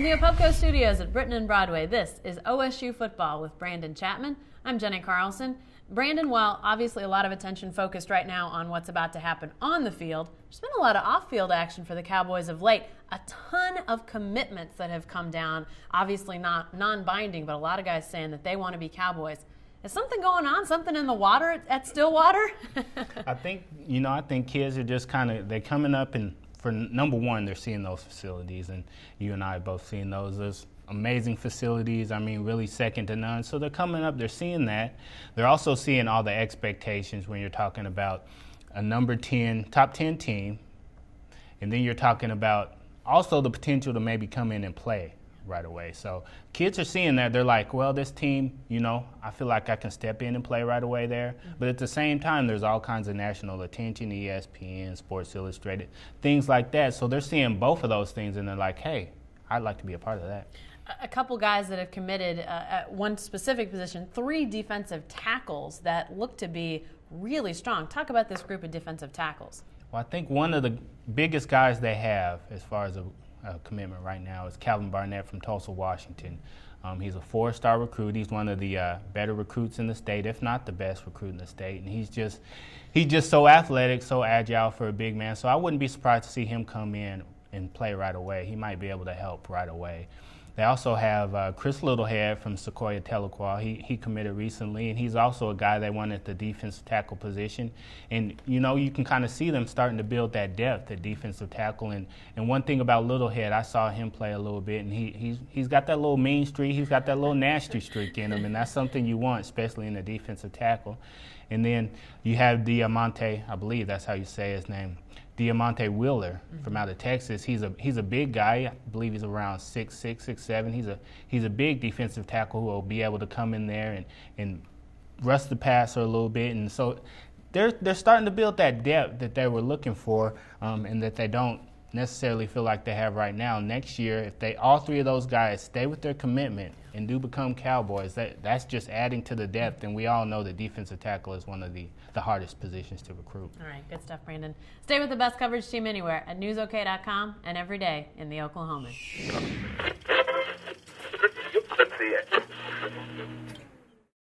From the Apopco Studios at Britton and Broadway, this is OSU Football with Brandon Chapman. I'm Jenny Carlson. Brandon, while obviously a lot of attention focused right now on what's about to happen on the field, there's been a lot of off-field action for the Cowboys of late. A ton of commitments that have come down, obviously not non-binding, but a lot of guys saying that they want to be Cowboys. Is something going on, something in the water at Stillwater? I think kids are just they're coming up, and for number one, they're seeing those facilities, and you and I have both seen those. There's amazing facilities, really second to none. So they're coming up, they're seeing that. They're also seeing all the expectations when you're talking about a number 10, top 10 team, and then you're talking about also the potential to maybe come in and play right away. So kids are seeing that. They're like, well, this team, I feel like I can step in and play right away there. Mm-hmm. But at the same time, there's all kinds of national attention, ESPN, Sports Illustrated, things like that. So they're seeing both of those things, and they're like, hey, I'd like to be a part of that. A couple guys that have committed at one specific position, 3 defensive tackles that look to be really strong. Talk about this group of defensive tackles. Well, I think one of the biggest guys they have as far as a commitment right now is Calvin Barnett from Tulsa, Washington. He's a 4-star recruit. He's one of the better recruits in the state, if not the best recruit in the state. And he's just so athletic, so agile for a big man. So I wouldn't be surprised to see him come in and play right away. He might be able to help right away. They also have Chris Littlehead from Sequoia Tahlequah. He committed recently, and he's also a guy they want at the defensive tackle position. And, you can kind of see them starting to build that depth at defensive tackle. And one thing about Littlehead, I saw him play a little bit, and he's got that little mean streak. He's got that little nasty streak in him, and that's something you want, especially in the defensive tackle. And then you have Diamante, I believe that's how you say his name, Diamante Wheeler from out of Texas. He's a big guy. I believe he's around 6'6", 6'7". He's a big defensive tackle who will be able to come in there and rush the passer a little bit. And so they're starting to build that depth that they were looking for, and that they don't necessarily feel like they have right now. Next year, if all 3 of those guys stay with their commitment and do become Cowboys, that's just adding to the depth. And we all know that defensive tackle is one of the hardest positions to recruit. All right, good stuff, Brandon. Stay with the best coverage team anywhere at newsok.com and every day in the Oklahoman.